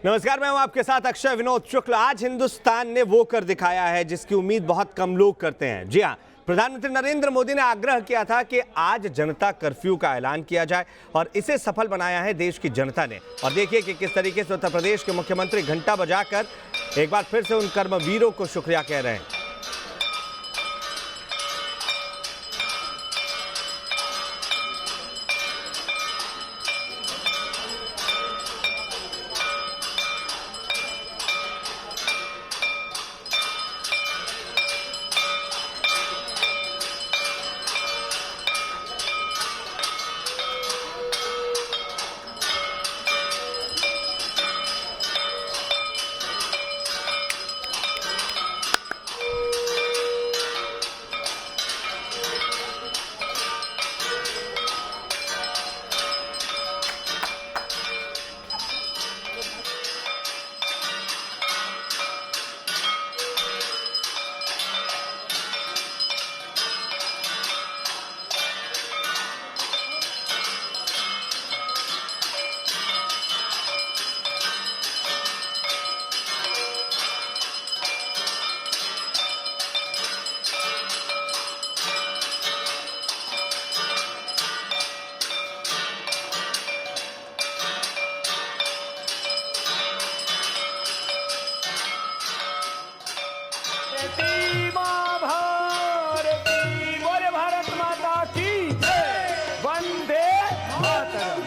नमस्कार, मैं हूं आपके साथ अक्षय विनोद शुक्ल। आज हिंदुस्तान ने वो कर दिखाया है जिसकी उम्मीद बहुत कम लोग करते हैं। जी हां, प्रधानमंत्री नरेंद्र मोदी ने आग्रह किया था कि आज जनता कर्फ्यू का ऐलान किया जाए और इसे सफल बनाया है देश की जनता ने। और देखिए कि किस तरीके से उत्तर प्रदेश के मुख्यमंत्री घंटा बजाकर एक बार फिर से उन कर्मवीरों को शुक्रिया कह रहे हैं। भारत माता की वंदे मातरम।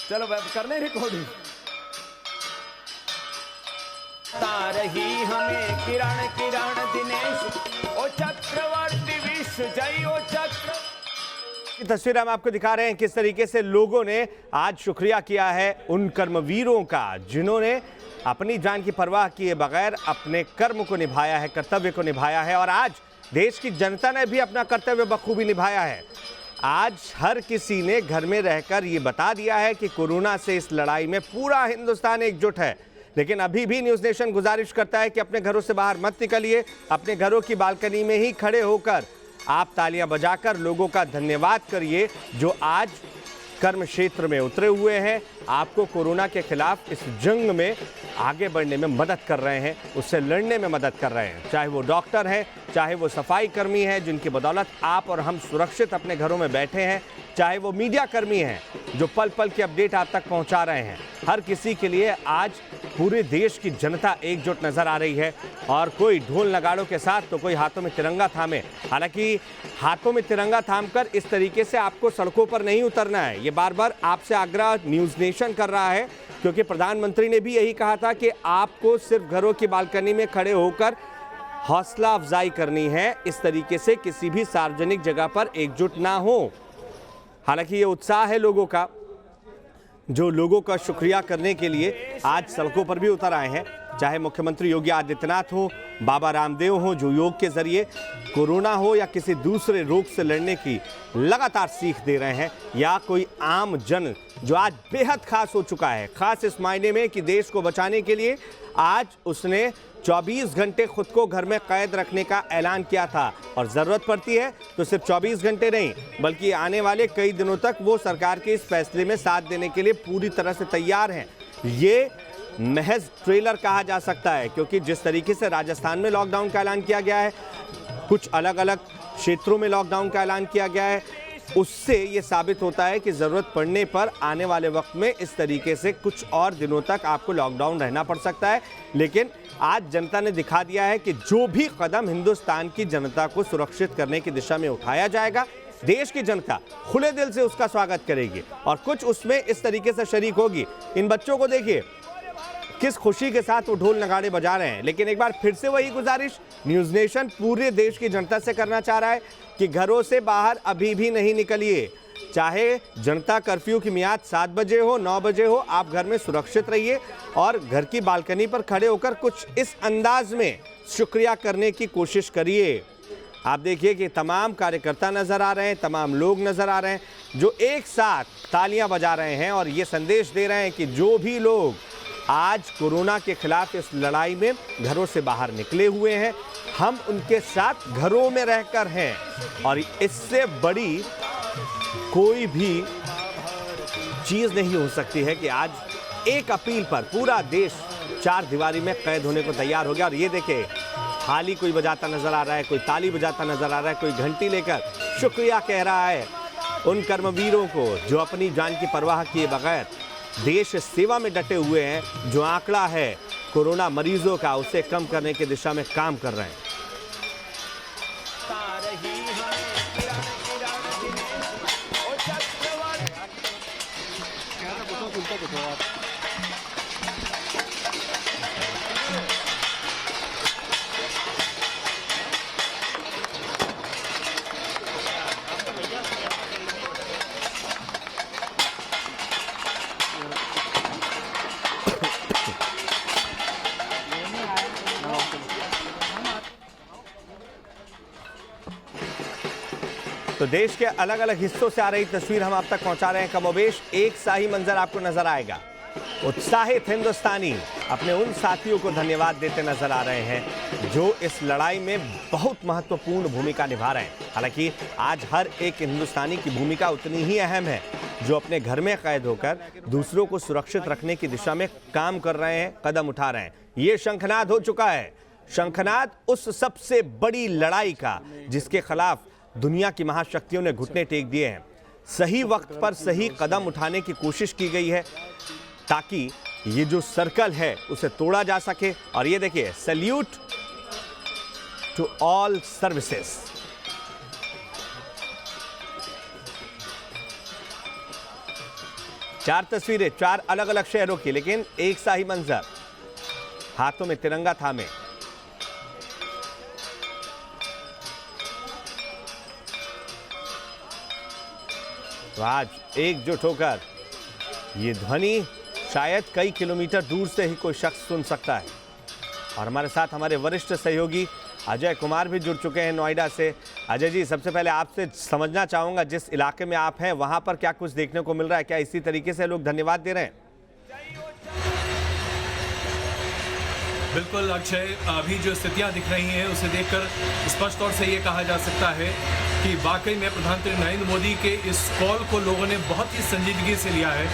चलो वेब करने रिकॉर्डिंग। तारही हमें किरण किरण दिनेश ओ चक्रवर्ती विश्व जय ओ चक्र। तस्वीर हम आपको दिखा रहे हैं किस तरीके से लोगों ने आज शुक्रिया किया है उन कर्मवीरों का जिन्होंने अपनी जान की परवाह किए बगैर अपने कर्म को निभाया है, कर्तव्य को निभाया है। और आज देश की जनता ने भी अपना कर्तव्य बखूबी निभाया है। आज हर किसी ने घर में रहकर ये बता दिया है कि कोरोना से इस लड़ाई में पूरा हिंदुस्तान एकजुट है। लेकिन अभी भी न्यूज़ नेशन गुजारिश करता है कि अपने घरों से बाहर मत निकलिए, अपने घरों की बालकनी में ही खड़े होकर आप तालियां बजाकर लोगों का धन्यवाद करिए जो आज कर्म क्षेत्र में उतरे हुए हैं, आपको कोरोना के खिलाफ इस जंग में आगे बढ़ने में मदद कर रहे हैं, उससे लड़ने में मदद कर रहे हैं। चाहे वो डॉक्टर हैं, चाहे वो सफाई कर्मी हैं जिनकी बदौलत आप और हम सुरक्षित अपने घरों में बैठे हैं, चाहे वो मीडिया कर्मी हैं जो पल पल के अपडेट आप तक पहुंचा रहे हैं। हर किसी के लिए आज पूरे देश की जनता एकजुट नजर आ रही है। और कोई ढोल नगाड़ों के साथ तो कोई हाथों में तिरंगा थामे। हालांकि हाथों में तिरंगा थामकर इस तरीके से आपको सड़कों पर नहीं उतरना है, ये बार बार आपसे आग्रह न्यूज़ नेशन कर रहा है, क्योंकि प्रधानमंत्री ने भी यही कहा था कि आपको सिर्फ घरों की बालकनी में खड़े होकर हौसला अफजाई करनी है, इस तरीके से किसी भी सार्वजनिक जगह पर एकजुट ना हो। हालांकि ये उत्साह है लोगों का जो लोगों का शुक्रिया करने के लिए आज सड़कों पर भी उतर आए हैं। चाहे मुख्यमंत्री योगी आदित्यनाथ हो, बाबा रामदेव हो जो योग के जरिए कोरोना हो या किसी दूसरे रोग से लड़ने की लगातार सीख दे रहे हैं, या कोई आम जन जो आज बेहद खास हो चुका है। खास इस मायने में कि देश को बचाने के लिए आज उसने 24 घंटे खुद को घर में कैद रखने का ऐलान किया था। और ज़रूरत पड़ती है तो सिर्फ 24 घंटे नहीं बल्कि आने वाले कई दिनों तक वो सरकार के इस फैसले में साथ देने के लिए पूरी तरह से तैयार हैं। ये महज ट्रेलर कहा जा सकता है, क्योंकि जिस तरीके से राजस्थान में लॉकडाउन का ऐलान किया गया है, कुछ अलग अलग क्षेत्रों में लॉकडाउन का ऐलान किया गया है, उससे ये साबित होता है कि ज़रूरत पड़ने पर आने वाले वक्त में इस तरीके से कुछ और दिनों तक आपको लॉकडाउन रहना पड़ सकता है। लेकिन आज जनता ने दिखा दिया है कि जो भी कदम हिंदुस्तान की जनता को सुरक्षित करने की दिशा में उठाया जाएगा, देश की जनता खुले दिल से उसका स्वागत करेगी और कुछ उसमें इस तरीके से शरीक होगी। इन बच्चों को देखिए किस खुशी के साथ वो ढोल नगाड़े बजा रहे हैं। लेकिन एक बार फिर से वही गुजारिश न्यूज़ नेशन पूरे देश की जनता से करना चाह रहा है कि घरों से बाहर अभी भी नहीं निकलिए। चाहे जनता कर्फ्यू की मियाद 7 बजे हो, 9 बजे हो, आप घर में सुरक्षित रहिए और घर की बालकनी पर खड़े होकर कुछ इस अंदाज में शुक्रिया करने की कोशिश करिए। आप देखिए कि तमाम कार्यकर्ता नजर आ रहे हैं, तमाम लोग नजर आ रहे हैं जो एक साथ तालियां बजा रहे हैं और ये संदेश दे रहे हैं कि जो भी लोग आज कोरोना के खिलाफ इस लड़ाई में घरों से बाहर निकले हुए हैं, हम उनके साथ घरों में रहकर हैं। और इससे बड़ी कोई भी चीज नहीं हो सकती है कि आज एक अपील पर पूरा देश चार दीवारी में कैद होने को तैयार हो गया। और ये देखिए, थाली कोई बजाता नजर आ रहा है, कोई ताली बजाता नजर आ रहा है, कोई घंटी लेकर शुक्रिया कह रहा है उन कर्मवीरों को जो अपनी जान की परवाह किए बगैर देश सेवा में डटे हुए हैं। जो आंकड़ा है कोरोना मरीजों का, उसे कम करने की दिशा में काम कर रहे हैं। तो देश के अलग अलग हिस्सों से आ रही तस्वीर हम आप तक पहुंचा रहे हैं। कमोबेश एक सा ही मंजर आपको नजर आएगा। उत्साहित हिंदुस्तानी अपने उन साथियों को धन्यवाद देते नजर आ रहे हैं जो इस लड़ाई में बहुत महत्वपूर्ण भूमिका निभा रहे हैं। हालांकि आज हर एक हिंदुस्तानी की भूमिका उतनी ही अहम है जो अपने घर में कैद होकर दूसरों को सुरक्षित रखने की दिशा में काम कर रहे हैं, कदम उठा रहे हैं। ये शंखनाद हो चुका है, शंखनाद उस सबसे बड़ी लड़ाई का जिसके खिलाफ दुनिया की महाशक्तियों ने घुटने टेक दिए हैं। सही वक्त पर सही कदम उठाने की कोशिश की गई है ताकि ये जो सर्कल है उसे तोड़ा जा सके। और ये देखिए, सैल्यूट टू ऑल सर्विसेज। चार तस्वीरें, चार अलग अलग शहरों की, लेकिन एक सा ही मंजर, हाथों में तिरंगा थामे। तो आज एकजुट होकर ये ध्वनि शायद कई किलोमीटर दूर से ही कोई शख्स सुन सकता है। और हमारे साथ हमारे वरिष्ठ सहयोगी अजय कुमार भी जुड़ चुके हैं नोएडा से। अजय जी, सबसे पहले आपसे समझना चाहूंगा, जिस इलाके में आप हैं वहां पर क्या कुछ देखने को मिल रहा है? क्या इसी तरीके से लोग धन्यवाद दे रहे हैं? बिल्कुल अक्षय, अभी जो स्थितियां दिख रही हैं उसे देखकर स्पष्ट तौर से ये कहा जा सकता है कि वाकई में प्रधानमंत्री नरेंद्र मोदी के इस कॉल को लोगों ने बहुत ही संजीदगी से लिया है।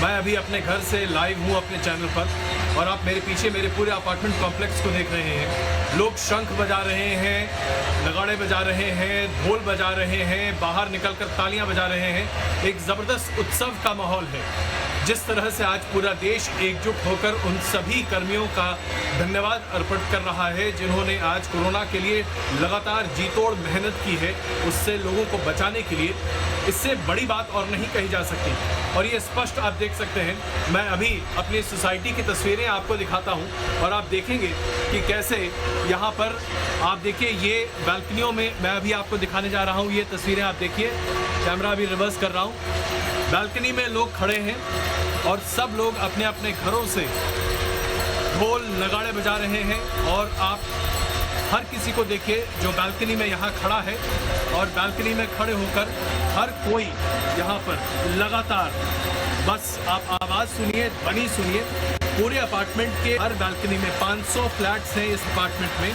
मैं अभी अपने घर से लाइव हूँ अपने चैनल पर, और आप मेरे पीछे मेरे पूरे अपार्टमेंट कॉम्प्लेक्स को देख रहे हैं। लोग शंख बजा रहे हैं, नगाड़े बजा रहे हैं, ढोल बजा रहे हैं, बाहर निकलकर तालियां बजा रहे हैं। एक ज़बरदस्त उत्सव का माहौल है। जिस तरह से आज पूरा देश एकजुट होकर उन सभी कर्मियों का धन्यवाद अर्पित कर रहा है जिन्होंने आज कोरोना के लिए लगातार जी तोड़ मेहनत की है, उससे लोगों को बचाने के लिए, इससे बड़ी बात और नहीं कही जा सकती। और ये स्पष्ट आप देख सकते हैं। मैं अभी अपनी सोसाइटी की तस्वीरें आपको दिखाता हूँ और आप देखेंगे कि कैसे यहाँ पर आप देखिए, ये बालकनियों में मैं अभी आपको दिखाने जा रहा हूँ। ये तस्वीरें आप देखिए, कैमरा अभी रिवर्स कर रहा हूँ। बालकनी में लोग खड़े हैं और सब लोग अपने अपने घरों से ढोल नगाड़े बजा रहे हैं। और आप हर किसी को देखिए जो बालकनी में यहाँ खड़ा है, और बालकनी में खड़े होकर हर कोई यहाँ पर लगातार, बस आप आवाज़ सुनिए, ध्वनि सुनिए। पूरे अपार्टमेंट के हर बालकनी में 500 फ्लैट्स हैं इस अपार्टमेंट में,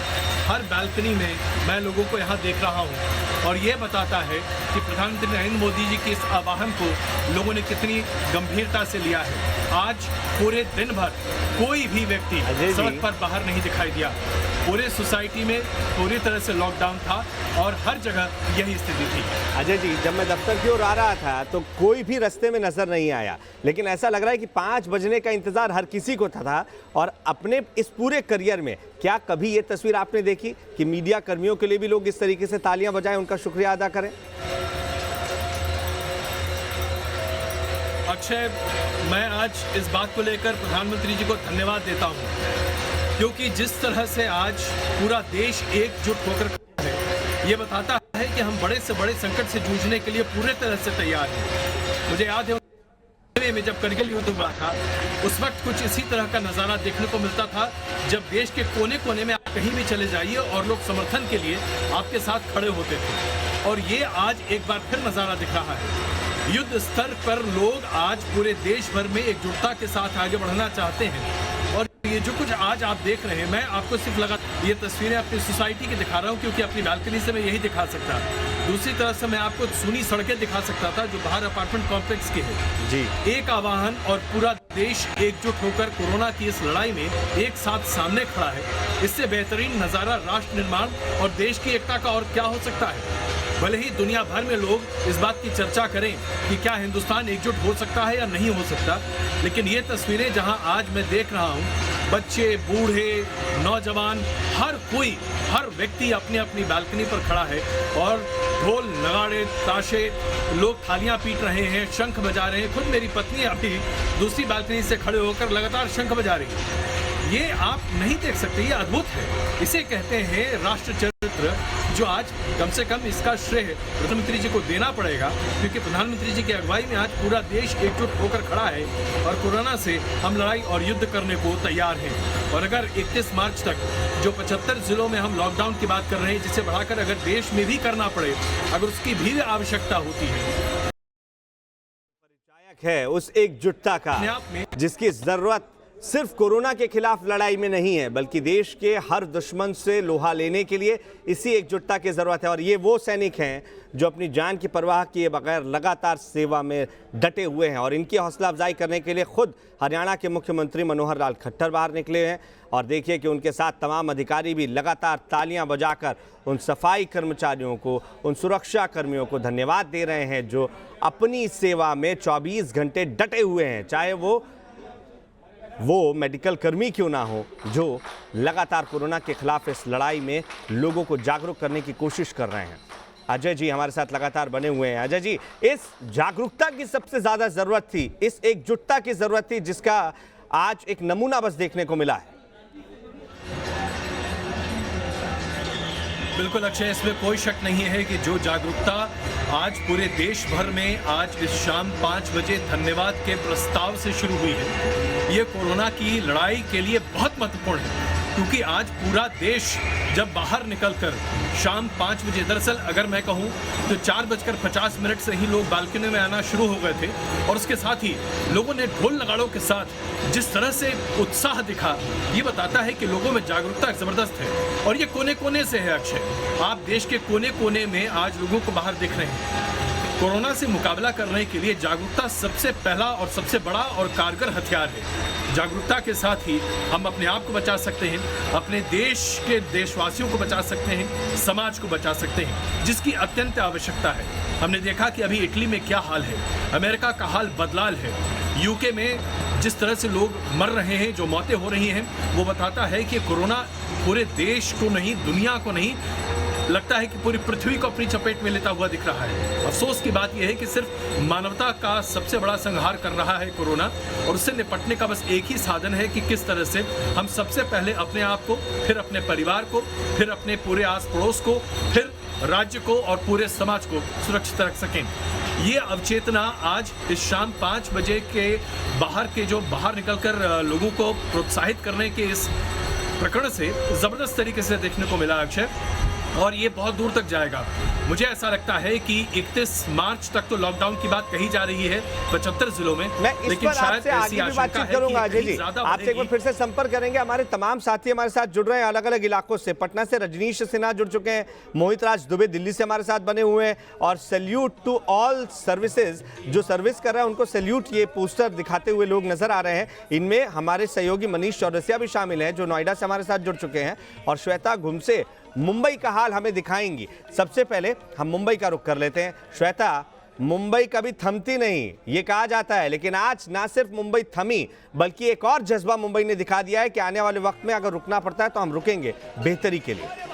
हर बालकनी में मैं लोगों को यहाँ देख रहा हूँ। और ये बताता है कि प्रधानमंत्री नरेंद्र मोदी जी के इस आह्वान को लोगों ने कितनी गंभीरता से लिया है। आज पूरे दिन भर कोई भी व्यक्ति सड़क पर बाहर नहीं दिखाई दिया। पूरे सोसाइटी में पूरी तरह से लॉकडाउन था और हर जगह यही स्थिति थी। अजय जी, जब मैं दफ्तर की ओर आ रहा था तो कोई भी रास्ते में नजर नहीं आया, लेकिन ऐसा लग रहा है कि 5 बजने का इंतजार हर किसी को था। और अपने इस पूरे करियर में क्या कभी ये तस्वीर आपने देखी कि मीडिया कर्मियों के लिए भी लोग इस तरीके से तालियां बजाएं, उनका शुक्रिया अदा करें? अक्षय, मैं आज इस बात को लेकर प्रधानमंत्री जी को धन्यवाद देता हूँ, क्योंकि जिस तरह से आज पूरा देश एकजुट होकर खड़ा है, ये बताता है कि हम बड़े से बड़े संकट से जूझने के लिए पूरे तरह से तैयार हैं। मुझे याद है में जब करगिल युद्ध हुआ था, उस वक्त कुछ इसी तरह का नज़ारा देखने को मिलता था, जब देश के कोने कोने में आप कहीं भी चले जाइए और लोग समर्थन के लिए आपके साथ खड़े होते थे। और ये आज एक बार फिर नज़ारा दिख रहा है। युद्ध स्तर पर लोग आज पूरे देश भर में एकजुटता के साथ आगे बढ़ना चाहते हैं। और ये जो कुछ आज आप देख रहे हैं, मैं आपको सिर्फ ये तस्वीरें अपनी सोसाइटी की दिखा रहा हूँ, क्योंकि अपनी बालकनी से मैं यही दिखा सकता। दूसरी तरफ से मैं आपको सूनी सड़कें दिखा सकता था जो बाहर अपार्टमेंट कॉम्प्लेक्स के हैं। जी, एक आह्वान और पूरा देश एकजुट होकर कोरोना की इस लड़ाई में एक साथ सामने खड़ा है। इससे बेहतरीन नज़ारा राष्ट्र निर्माण और देश की एकता का और क्या हो सकता है। भले ही दुनिया भर में लोग इस बात की चर्चा करें कि क्या हिंदुस्तान एकजुट हो सकता है या नहीं हो सकता, लेकिन ये तस्वीरें जहां आज मैं देख रहा हूं, बच्चे, बूढ़े, नौजवान, हर व्यक्ति अपनी अपनी बालकनी पर खड़ा है और ढोल, नगाड़े, ताशे, लोग थालियां पीट रहे हैं, शंख बजा रहे हैं। खुद मेरी पत्नी अभी दूसरी बालकनी से खड़े होकर लगातार शंख बजा रही है। ये आप नहीं देख सकते, ये अद्भुत है। इसे कहते हैं राष्ट्र चरित्र, जो आज कम से कम इसका श्रेय प्रधानमंत्री जी को देना पड़ेगा, क्योंकि प्रधानमंत्री जी की अगुवाई में आज पूरा देश एकजुट होकर खड़ा है और कोरोना से हम लड़ाई और युद्ध करने को तैयार हैं। और अगर 31 मार्च तक जो 75 जिलों में हम लॉकडाउन की बात कर रहे हैं, जिसे बढ़ाकर अगर देश में भी करना पड़े, अगर उसकी भी आवश्यकता होती है उस एकजुटता का जिसकी जरूरत सिर्फ कोरोना के खिलाफ लड़ाई में नहीं है, बल्कि देश के हर दुश्मन से लोहा लेने के लिए इसी एकजुटता की जरूरत है। और ये वो सैनिक हैं जो अपनी जान की परवाह किए बगैर लगातार सेवा में डटे हुए हैं। और इनकी हौसला अफजाई करने के लिए खुद हरियाणा के मुख्यमंत्री मनोहर लाल खट्टर बाहर निकले हैं। और देखिए कि उनके साथ तमाम अधिकारी भी लगातार तालियां बजाकर उन सफाई कर्मचारियों को, उन सुरक्षा कर्मियों को धन्यवाद दे रहे हैं जो अपनी सेवा में 24 घंटे डटे हुए हैं, चाहे वो मेडिकल कर्मी क्यों ना हो, जो लगातार कोरोना के खिलाफ इस लड़ाई में लोगों को जागरूक करने की कोशिश कर रहे हैं। अजय जी हमारे साथ लगातार बने हुए हैं। अजय जी, इस जागरूकता की सबसे ज्यादा जरूरत थी, इस एकजुटता की जरूरत थी, जिसका आज एक नमूना बस देखने को मिला है। बिल्कुल अक्षय, इसमें कोई शक नहीं है कि जो जागरूकता आज पूरे देश भर में आज इस शाम 5 बजे धन्यवाद के प्रस्ताव से शुरू हुई है, ये कोरोना की लड़ाई के लिए बहुत महत्वपूर्ण है। क्योंकि आज पूरा देश जब बाहर निकलकर शाम 5 बजे, दरअसल अगर मैं कहूं तो 4:50 से ही लोग बालकनी में आना शुरू हो गए थे, और उसके साथ ही लोगों ने ढोल नगाड़ों के साथ जिस तरह से उत्साह दिखा, ये बताता है कि लोगों में जागरूकता जबरदस्त है। और ये कोने कोने से है अक्षय, आप देश के कोने कोने में आज लोगों को बाहर देख रहे हैं। कोरोना से मुकाबला करने के लिए जागरूकता सबसे पहला और सबसे बड़ा और कारगर हथियार है। जागरूकता के साथ ही हम अपने आप को बचा सकते हैं, अपने देश के देशवासियों को बचा सकते हैं, समाज को बचा सकते हैं, जिसकी अत्यंत आवश्यकता है। हमने देखा कि अभी इटली में क्या हाल है, अमेरिका का हाल बदलाल है, यूके में जिस तरह से लोग मर रहे हैं, जो मौतें हो रही हैं, वो बताता है कि कोरोना पूरे देश को नहीं, दुनिया को नहीं, लगता है कि पूरी पृथ्वी को अपनी चपेट में लेता हुआ दिख रहा है। अफसोस की बात यह है कि सिर्फ मानवता का सबसे बड़ा संहार कर रहा है कोरोना, और उससे निपटने का बस एक ही साधन है कि किस तरह से हम सबसे पहले अपने आप को, फिर अपने परिवार को, फिर अपने पूरे आस पड़ोस को, फिर राज्य को और पूरे समाज को सुरक्षित रख सकें। ये अवचेतना आज इस शाम 5 बजे के बाहर निकलकर लोगों को प्रोत्साहित करने के इस प्रकरण से जबरदस्त तरीके से देखने को मिला अक्षय, और ये बहुत दूर तक जाएगा। मुझे ऐसा लगता है कि 31 मार्च तक तो लॉकडाउन की बात कही जा रही है 75 जिलों में, मैं इस लेकिन पर शायद आपसे आगे भी बातचीत करूंगा। अजय जी, आपसे एक बार फिर से संपर्क करेंगे। हमारे तमाम साथी हमारे साथ जुड़ रहे हैं अलग अलग इलाकों से। पटना से रजनीश सिन्हा जुड़ चुके हैं, मोहित राज दुबे दिल्ली से हमारे साथ बने हुए हैं, और सैल्यूट टू ऑल सर्विसेज जो सर्विस कर रहे हैं उनको सैल्यूट, ये पोस्टर दिखाते हुए लोग नजर आ रहे हैं। इनमें हमारे सहयोगी मनीष चौरसिया भी शामिल हैं जो नोएडा से हमारे साथ जुड़ चुके हैं, और श्वेता घुमसे मुंबई का हाल हमें दिखाएंगी। सबसे पहले हम मुंबई का रुख कर लेते हैं। श्वेता, मुंबई कभी थमती नहीं ये कहा जाता है, लेकिन आज ना सिर्फ मुंबई थमी, बल्कि एक और जज्बा मुंबई ने दिखा दिया है कि आने वाले वक्त में अगर रुकना पड़ता है तो हम रुकेंगे बेहतरी के लिए।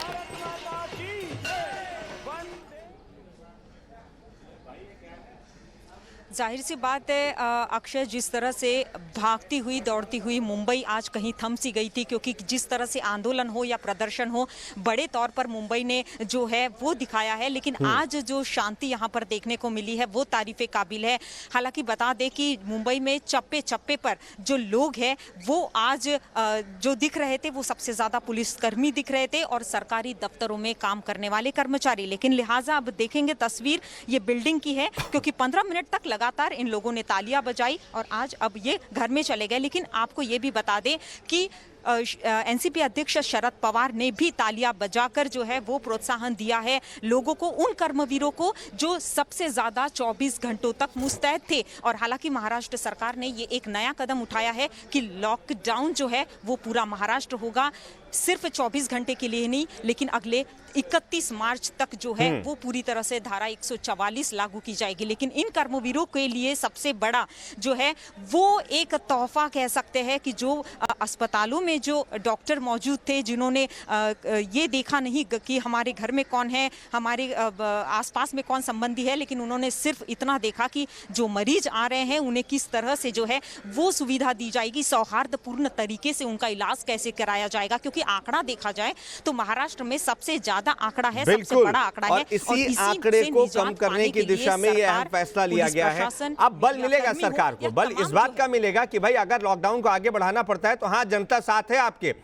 जाहिर सी बात है अक्षय, जिस तरह से भागती हुई दौड़ती हुई मुंबई आज कहीं थम सी गई थी, क्योंकि जिस तरह से आंदोलन हो या प्रदर्शन हो, बड़े तौर पर मुंबई ने जो है वो दिखाया है। लेकिन आज जो शांति यहाँ पर देखने को मिली है वो तारीफ़े काबिल है। हालांकि बता दें कि मुंबई में चप्पे चप्पे पर जो लोग हैं वो आज जो दिख रहे थे वो सबसे ज़्यादा पुलिसकर्मी दिख रहे थे और सरकारी दफ्तरों में काम करने वाले कर्मचारी। लेकिन लिहाजा अब देखेंगे तस्वीर ये बिल्डिंग की है, क्योंकि 15 मिनट तक लगातार इन लोगों ने तालियां बजाई और आज अब ये घर में चले गए। लेकिन आपको ये भी बता दें कि एनसीपी अध्यक्ष शरद पवार ने भी तालियां बजाकर जो है वो प्रोत्साहन दिया है लोगों को, उन कर्मवीरों को जो सबसे ज्यादा 24 घंटों तक मुस्तैद थे। और हालांकि महाराष्ट्र सरकार ने ये एक नया कदम उठाया है कि लॉकडाउन जो है वो पूरा महाराष्ट्र होगा, सिर्फ 24 घंटे के लिए नहीं, लेकिन अगले 31 मार्च तक जो है वो पूरी तरह से धारा 144 लागू की जाएगी। लेकिन इन कर्मवीरों के लिए सबसे बड़ा जो है वो एक तोहफा कह सकते हैं कि जो अस्पतालों में जो डॉक्टर मौजूद थे, जिन्होंने ये देखा नहीं कि हमारे घर में कौन है, हमारे आसपास में कौन संबंधी है, लेकिन उन्होंने सिर्फ इतना देखा कि जो मरीज आ रहे हैं उन्हें किस तरह से जो है वो सुविधा दी जाएगी, सौहार्दपूर्ण तरीके से उनका इलाज कैसे कराया जाएगा। क्योंकि आंकड़ा देखा जाए तो महाराष्ट्र में सबसे ज्यादा आंकड़ा है, सबसे बड़ा आंकड़ा है, और इसी आंकड़े को कम करने की दिशा में यह अहम फैसला लिया गया है। अब बल मिलेगा सरकार को, बल इस बात का मिलेगा कि भाई अगर लॉकडाउन को आगे बढ़ाना पड़ता है तो हाँ, जनता साथ है आपके।